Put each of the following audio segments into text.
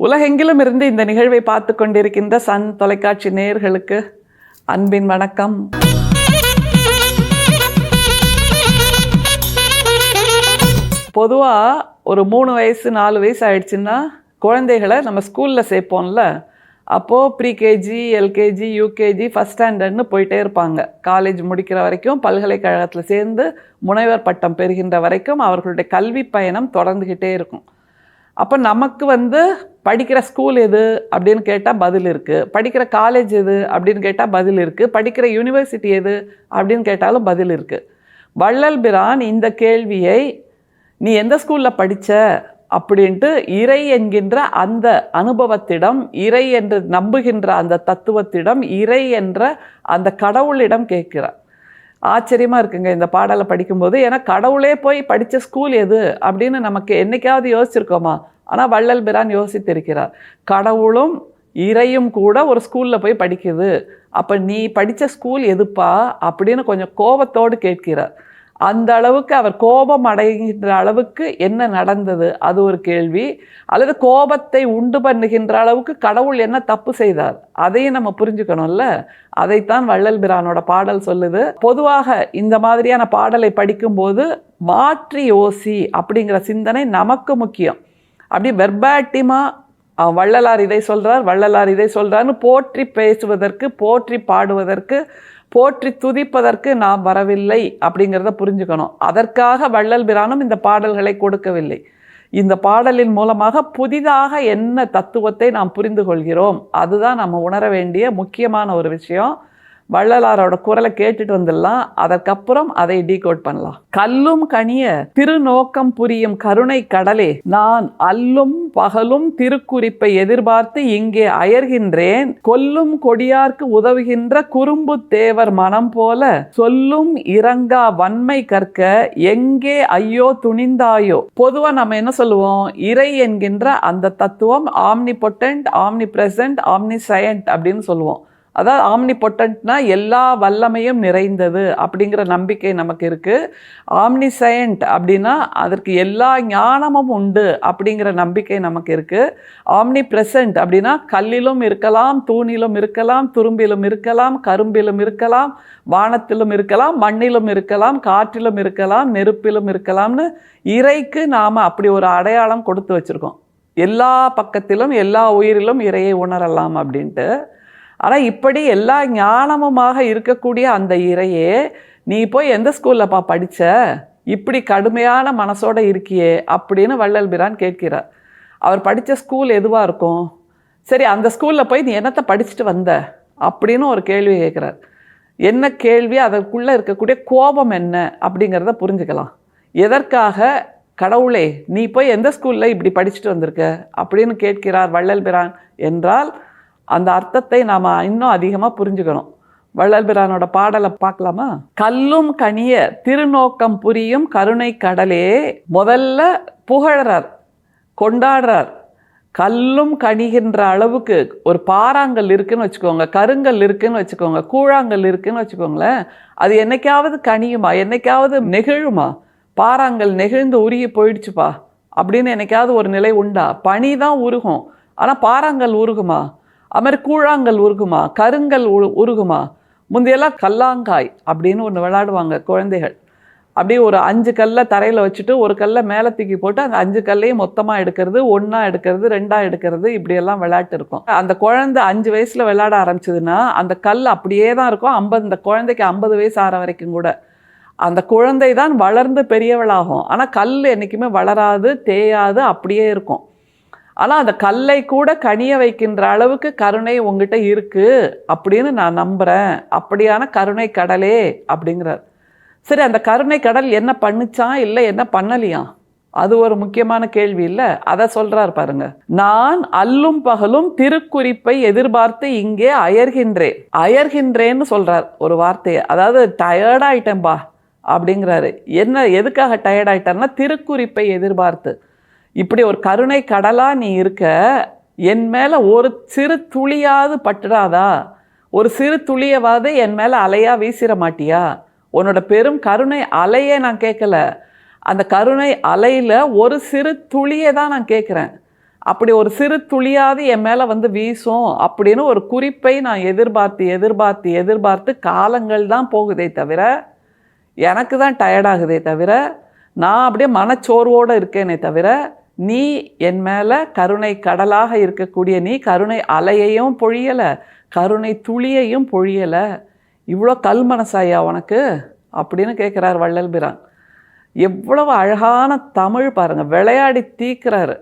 உலகெங்கிலும் இருந்து இந்த நிகழ்வை பார்த்து கொண்டிருக்கின்ற சன் தொலைக்காட்சி நேயர்களுக்கு அன்பின் வணக்கம். பொதுவாக ஒரு 3 வயசு 4 வயசு ஆயிடுச்சுன்னா குழந்தைகளை நம்ம ஸ்கூலில் சேர்ப்போம்ல, அப்போது ப்ரீகேஜி, எல்கேஜி, யூகேஜி, ஃபஸ்ட் ஸ்டாண்டர்ட்னு போயிட்டே இருப்பாங்க. காலேஜ் முடிக்கிற வரைக்கும், பல்கலைக்கழகத்தில் சேர்ந்து முனைவர் பட்டம் பெறுகின்ற வரைக்கும் அவர்களுடைய கல்வி பயணம் தொடர்ந்துக்கிட்டே இருக்கும். அப்போ நமக்கு படிக்கிற ஸ்கூல் எது அப்படின்னு கேட்டால் பதில் இருக்குது, படிக்கிற காலேஜ் எது அப்படின்னு கேட்டால் பதில் இருக்குது, படிக்கிற யூனிவர்சிட்டி எது அப்படின்னு கேட்டாலும் பதில் இருக்குது. வள்ளல் பிரான் இந்த கேள்வியை நீ எந்த ஸ்கூலில் படித்த அப்படின்ட்டு இறை என்கின்ற அந்த அனுபவத்திடம், இறை என்று நம்புகின்ற அந்த தத்துவத்திடம், இறை என்ற அந்த கடவுளிடம் கேட்கிறார். ஆச்சரியமாக இருக்குங்க இந்த பாடலை படிக்கும்போது. ஏன்னா கடவுளே போய் படித்த ஸ்கூல் எது அப்படின்னு நமக்கு என்றைக்காவது யோசிச்சிருக்கோமா? ஆனால் வள்ளல் பிரான் யோசித்திருக்கிறார். கடவுளும் இறையும் கூட ஒரு ஸ்கூலில் போய் படிக்குது, அப்போ நீ படித்த ஸ்கூல் எதுப்பா அப்படின்னு கொஞ்சம் கோபத்தோடு கேட்கிறார். அந்த அளவுக்கு அவர் கோபம் அடைகின்ற அளவுக்கு என்ன நடந்தது அது ஒரு கேள்வி. அல்லது கோபத்தை உண்டு பண்ணுகின்ற அளவுக்கு கடவுள் என்ன தப்பு செய்தார் அதையும் நம்ம புரிஞ்சுக்கணும்ல. அதைத்தான் வள்ளல் பிரானோட பாடல் சொல்லுது. பொதுவாக இந்த மாதிரியான பாடலை படிக்கும்போது மாற்றி யோசி அப்படிங்கிற சிந்தனை நமக்கு முக்கியம். அப்படி வெர்பாட்டிமாக வள்ளலார் இதை சொல்கிறார், வள்ளலார் இதை சொல்கிறார்னு போற்றி பேசுவதற்கு, போற்றி பாடுவதற்கு, போற்றி துதிப்பதற்கு நாம் வரவில்லை அப்படிங்கிறத புரிஞ்சுக்கணும். அதற்காக வள்ளல் பிரானும் இந்த பாடல்களை கொடுக்கவில்லை. இந்த பாடலின் மூலமாக புதிதாக என்ன தத்துவத்தை நாம் புரிந்து கொள்கிறோம் அதுதான் நம்ம உணர வேண்டிய முக்கியமான ஒரு விஷயம். வள்ளலாரோட குரலை கேட்டுட்டு வந்துடலாம், அதற்கப்புறம் அதை டீகோட் பண்ணலாம். கல்லும் கனிய திருநோக்கம் புரியும் கருணை கடலே, நான் அல்லும் பகலும் திருக்குறிப்பை எதிர்பார்த்து இங்கே அயர்கின்றேன். கொல்லும் கொடியார்க்கு உதவுகின்ற குறும்பு தேவர் மனம் போல சொல்லும் இரங்கா வன்மை கற்க எங்கே ஐயோ துணிந்தாயோ. பொதுவா நம்ம என்ன சொல்லுவோம்? இறை என்கின்ற அந்த தத்துவம் ஆம்னிபொட்டன்ட், ஆம்னிப்ரெசன்ட், ஆம்னிசயன்ட் அப்படின்னு சொல்லுவோம். அதாவது ஆம்னிபொட்டன்ட்னா எல்லா வல்லமையும் நிறைந்தது அப்படிங்கிற நம்பிக்கை நமக்கு இருக்குது. ஆம்னிசயன்ட் அப்படின்னா அதற்கு எல்லா ஞானமும் உண்டு அப்படிங்கிற நம்பிக்கை நமக்கு இருக்குது. ஆம்னிப்ரெசன்ட் அப்படின்னா கல்லிலும் இருக்கலாம், தூணிலும் இருக்கலாம், துரும்பிலும் இருக்கலாம், கரும்பிலும் இருக்கலாம், வானத்திலும் இருக்கலாம், மண்ணிலும் இருக்கலாம், காற்றிலும் இருக்கலாம், நெருப்பிலும் இருக்கலாம்னு இறைக்கு நாம் அப்படி ஒரு அடையாளம் கொடுத்து வச்சுருக்கோம். எல்லா பக்கத்திலும் எல்லா உயிரிலும் இறையை உணரலாம் அப்படின்ட்டு. ஆனால் இப்படி எல்லா ஞானமுமாக இருக்கக்கூடிய அந்த இறையே நீ போய் எந்த ஸ்கூல்லப்பா படித்த, இப்படி கடுமையான மனசோடு இருக்கியே அப்படின்னு வள்ளல் பிரான் கேட்கிறார். அவர் படித்த ஸ்கூல் எதுவாக இருக்கும்? சரி, அந்த ஸ்கூலில் போய் நீ என்னத்தை படிச்சுட்டு வந்த அப்படின்னு ஒரு கேள்வி கேட்குறார். என்ன கேள்வி, அதற்குள்ளே இருக்கக்கூடிய கோபம் என்ன அப்படிங்கிறத புரிஞ்சுக்கலாம். எதற்காக கடவுளே நீ போய் எந்த ஸ்கூலில் இப்படி படிச்சுட்டு வந்திருக்க அப்படின்னு கேட்கிறார் வள்ளல் பிரான் என்றால் அந்த அர்த்தத்தை நாம் இன்னும் அதிகமாக புரிஞ்சுக்கணும். வள்ளல் பிரானோட பாடலை பார்க்கலாமா? கல்லும் கனிய திருநோக்கம் புரியும் கருணை கடலே. முதல்ல புகழறார், கொண்டாடுறார். கல்லும் கனிகின்ற அளவுக்கு ஒரு பாறாங்கல் இருக்குன்னு வச்சுக்கோங்க, கருங்கல் இருக்குன்னு வச்சுக்கோங்க, கூழாங்கல் இருக்குன்னு வச்சுக்கோங்களேன். அது என்னைக்காவது கனியுமா? என்னைக்காவது நெகிழுமா? பாறாங்கல் நெகிழ்ந்து உருகி போயிடுச்சுப்பா அப்படின்னு என்னைக்காவது ஒரு நிலை உண்டா? பனி தான் உருகும், ஆனால் பாறாங்கல் உருகுமா? அது மாதிரி கூழாங்கல் உருகுமா? கருங்கல் உருகுமா? முந்தையெல்லாம் கல்லாங்காய் அப்படின்னு ஒன்று விளையாடுவாங்க குழந்தைகள். அப்படியே ஒரு 5 கல்லை தரையில் வச்சுட்டு ஒரு கல்லை மேலே தூக்கி போட்டு அந்த 5 கல்லையும் மொத்தமாக எடுக்கிறது, 1 எடுக்கிறது, 2 எடுக்கிறது, இப்படியெல்லாம் விளையாட்டு இருக்கும். அந்த குழந்தை 5 வயசில் விளையாட ஆரம்பிச்சதுன்னா அந்த கல் அப்படியே தான் இருக்கும். அந்த குழந்தைக்கு 50 வயசு ஆகிற வரைக்கும் கூட அந்த குழந்தை தான் வளர்ந்து பெரியவளாகும். ஆனால் கல் என்றைக்குமே வளராது, தேயாது, அப்படியே இருக்கும். ஆனால் அந்த கல்லை கூட கனிய வைக்கின்ற அளவுக்கு கருணை உங்ககிட்ட இருக்குது அப்படின்னு நான் நம்புகிறேன். அப்படியான கருணை கடலே அப்படிங்கிறார். சரி, அந்த கருணை கடல் என்ன பண்ணுச்சான், இல்லை என்ன பண்ணலையா? அது ஒரு முக்கியமான கேள்வி இல்லை? அதை சொல்கிறார் பாருங்க. நான் அல்லும் பகலும் திருக்குறிப்பை எதிர்பார்த்து இங்கே அயர்கின்றேன். அயர்கின்றேன்னு சொல்கிறார் ஒரு வார்த்தையை. அதாவது டயர்டாயிட்டேன்பா அப்படிங்கிறாரு. என்ன, எதுக்காக டயர்டாயிட்டார்னா திருக்குறிப்பை எதிர்பார்த்து. இப்படி ஒரு கருணை கடலாக நீ இருக்க, என் மேலே ஒரு சிறு துளியாவது பட்டுறாதா? ஒரு சிறு துளியவாது என் மேலே அலையாக வீசிட மாட்டியா? உன்னோட பெரும் கருணை அலையே நான் கேட்கல, அந்த கருணை அலையில் ஒரு சிறு துளியை தான் நான் கேட்குறேன். அப்படி ஒரு சிறு துளியாவது என் மேலே வந்து வீசும் அப்படின்னு ஒரு குறிப்பை நான் எதிர்பார்த்து காலங்கள் தான் போகுதே தவிர, எனக்கு தான் டயர்டாகுதே தவிர, நான் அப்படியே மனச்சோர்வோடு இருக்கேனே தவிர, நீ என் மேலே கருணை கடலாக இருக்கக்கூடிய நீ கருணை அலையையும் பொழியலை, கருணை துளியையும் பொழியலை. இவ்வளோ கல் மனசாயா உனக்கு அப்படின்னு கேட்குறார் வள்ளல் பிரான். எவ்வளவு அழகான தமிழ் பாருங்கள், விளையாடி தீக்கிறாரு.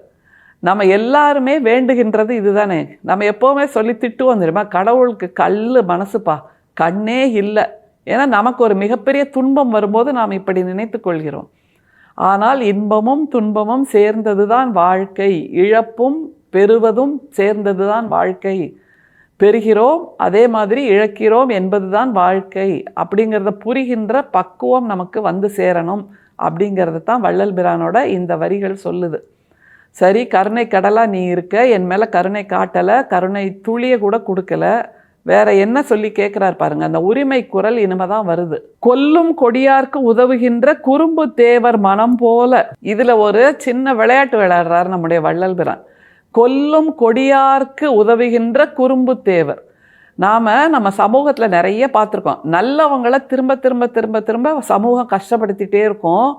நம்ம எல்லாருமே வேண்டுகின்றது இதுதானே. நம்ம எப்போவுமே சொல்லி திட்டுவோம் தெரியுமா, கடவுளுக்கு கல் மனசுப்பா, கண்ணே இல்லை. ஏன்னா நமக்கு ஒரு மிகப்பெரிய துன்பம் வரும்போது நாம் இப்படி நினைத்து கொள்கிறோம். ஆனால் இன்பமும் துன்பமும் சேர்ந்தது தான் வாழ்க்கை, இழப்பும் பெறுவதும் சேர்ந்தது தான் வாழ்க்கை. பெறுகிறோம் அதே மாதிரி இழக்கிறோம் என்பது தான் வாழ்க்கை அப்படிங்கிறத புரிகின்ற பக்குவம் நமக்கு வந்து சேரணும் அப்படிங்கிறது தான் வள்ளல் பிரானோட இந்த வரிகள் சொல்லுது. சரி, கருணை கடலாக நீ இருக்க, என் மேலே கருணை காட்டலை, கருணை துளியை கூட கொடுக்கல, வேற என்ன சொல்லி கேட்குறார் பாருங்க. அந்த உரிமை குரல் இனிமே தான் வருது. கொல்லும் கொடியார்க்கு உதவுகின்ற குறும்பு தேவர் மனம் போல. இதில் ஒரு சின்ன விளையாட்டு விளையாடுறார் நம்முடைய வள்ளல் பிரான். கொல்லும் கொடியார்க்கு உதவுகின்ற குறும்பு தேவர். நம்ம சமூகத்தில் நிறைய பார்த்துருக்கோம். நல்லவங்களை திரும்ப சமூகம் கஷ்டப்படுத்திகிட்டே இருக்கும்.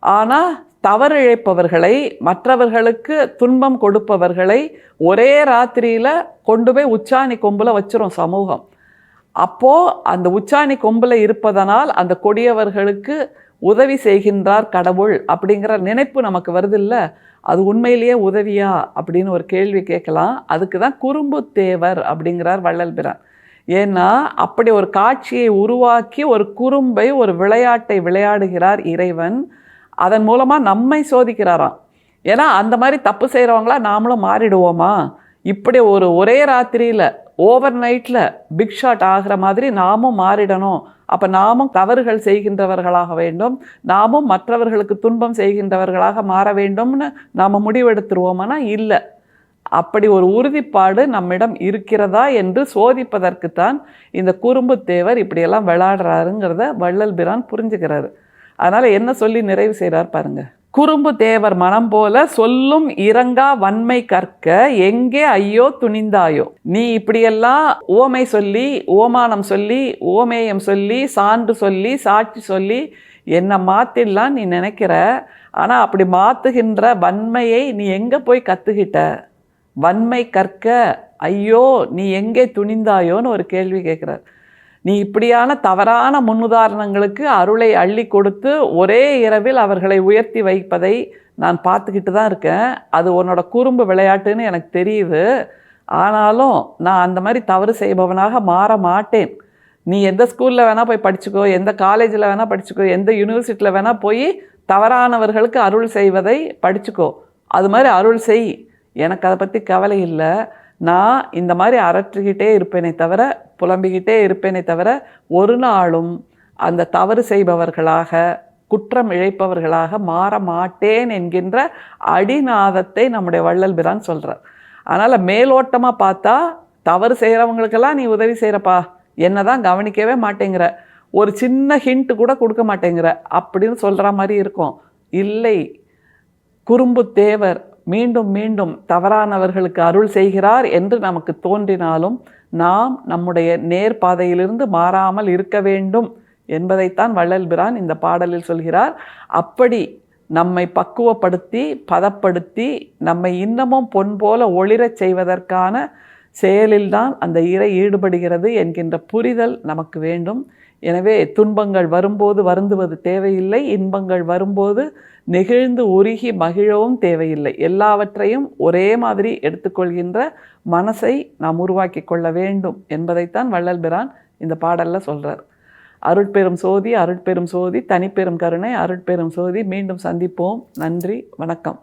ஆனால் தவறு இழைப்பவர்களை, மற்றவர்களுக்கு துன்பம் கொடுப்பவர்களை ஒரே ராத்திரியில் கொண்டு போய் உச்சாணி கொம்பில் வச்சிரும் சமூகம். அப்போது அந்த உச்சாணி கொம்பில் இருப்பதனால் அந்த கொடியவர்களுக்கு உதவி செய்கின்றார் கடவுள் அப்படிங்கிற நினைப்பு நமக்கு வருதில்ல. அது உண்மையிலேயே உதவியா அப்படின்னு ஒரு கேள்வி கேட்கலாம். அதுக்கு தான் குறும்பு தேவர் அப்படிங்கிறார் வள்ளல் பிரான். ஏன்னா அப்படி ஒரு காட்சியை உருவாக்கி ஒரு குறும்பை, ஒரு விளையாட்டை விளையாடுகிறார் இறைவன். அதன் மூலமாக நம்மை சோதிக்கிறாராம். ஏன்னா அந்த மாதிரி தப்பு செய்கிறவங்களா நாமளும் மாறிடுவோமா? இப்படி ஒரே ராத்திரியில் ஓவர் நைட்டில் பிக் ஷாட் ஆகிற மாதிரி நாமும் மாறிடணும். அப்போ நாமும் தவறுகள் செய்கின்றவர்களாக வேண்டும், நாமும் மற்றவர்களுக்கு துன்பம் செய்கின்றவர்களாக மாற வேண்டும்னு நாம் முடிவெடுத்துருவோமானா இல்லை. அப்படி ஒரு உறுதிப்பாடு நம்மிடம் இருக்கிறதா என்று சோதிப்பதற்குத்தான் இந்த குறும்பு தேவர் இப்படியெல்லாம் விளையாடுறாருங்கிறத வள்ளல் பிரான் புரிஞ்சுக்கிறாரு. அதனால் என்ன சொல்லி நிறைவு செய்கிறார் பாருங்க. குறும்பு தேவர் மனம் போல சொல்லும் இறங்கா வன்மை கற்க எங்கே ஐயோ துணிந்தாயோ. நீ இப்படியெல்லாம் ஓமை சொல்லி, ஓமானம் சொல்லி, ஓமேயம் சொல்லி, சான்று சொல்லி, சாட்சி சொல்லி என்னை மாற்றிடலாம் நீ நினைக்கிற. ஆனால் அப்படி மாற்றுகின்ற வன்மையை நீ எங்கே போய் கற்றுக்கிட்ட? வன்மை கற்க ஐயோ நீ எங்கே துணிந்தாயோன்னு ஒரு கேள்வி கேட்குறார். நீ இப்படியான தவறான முன்னுதாரணங்களுக்கு அருளை அள்ளி கொடுத்து ஒரே இரவில் அவர்களை உயர்த்தி வைப்பதை நான் பார்த்துக்கிட்டு தான் இருக்கேன். அது உன்னோட குறும்பு விளையாட்டுன்னு எனக்கு தெரியுது. ஆனாலும் நான் அந்த மாதிரி தவறு செய்பவனாக மாற மாட்டேன். நீ எந்த ஸ்கூலில் வேணால் போய் படிச்சுக்கோ, எந்த காலேஜில் வேணால் படிச்சுக்கோ, எந்த யூனிவர்சிட்டியில் வேணால் போய் தவறானவர்களுக்கு அருள் செய்வதை படிச்சுக்கோ. அது மாதிரி அருள் செய், எனக்கு அதை பற்றி கவலை இல்லை. நான் இந்த மாதிரி அரற்றிக்கிட்டே இருப்பேனே தவிர, புலம்பிக்கிட்டே இருப்பேனே தவிர, ஒரு நாளும் அந்த தவறு செய்பவர்களாக, குற்றம் இழைப்பவர்களாக மாற மாட்டேன் என்கின்ற அடிநாதத்தை நம்முடைய வள்ளல் பிரான் சொல்கிறார். அதனால் மேலோட்டமாக பார்த்தா தவறு செய்கிறவங்களுக்கெல்லாம் நீ உதவி செய்கிறப்பா, என்ன தான் கவனிக்கவே மாட்டேங்கிற, ஒரு சின்ன ஹிண்ட் கூட கொடுக்க மாட்டேங்கிற அப்படின்னு சொல்கிற மாதிரி இருக்கும். இல்லை, குறும்பு தேவர் மீண்டும் மீண்டும் தவறானவர்களுக்கு அருள் செய்கிறார் என்று நமக்கு தோன்றினாலும் நாம் நம்முடைய நேர்பாதையிலிருந்து மாறாமல் இருக்க வேண்டும் என்பதைத்தான் வள்ளல் பிரான் இந்த பாடலில் சொல்கிறார். அப்படி நம்மை பக்குவப்படுத்தி பதப்படுத்தி நம்மை இன்னமும் பொன் போல ஒளிரச் செய்வதற்கான செயலில்தான் அந்த இறை ஈடுபடுகிறது என்கின்ற புரிதல் நமக்கு வேண்டும். எனவே துன்பங்கள் வரும்போது வருந்துவது தேவையில்லை, இன்பங்கள் வரும்போது நெகிழ்ந்து உருகி மகிழவும் தேவையில்லை. எல்லாவற்றையும் ஒரே மாதிரி எடுத்துக்கொள்கின்ற மனசை நாம் உருவாக்கி கொள்ள வேண்டும் என்பதைத்தான் வள்ளல் பிரான் இந்த பாடலில் சொல்கிறார். அருட்பெரும் சோதி, அருட்பெரும் சோதி, தனிப்பெரும் கருணை, அருட்பெரும் சோதி. மீண்டும் சந்திப்போம். நன்றி, வணக்கம்.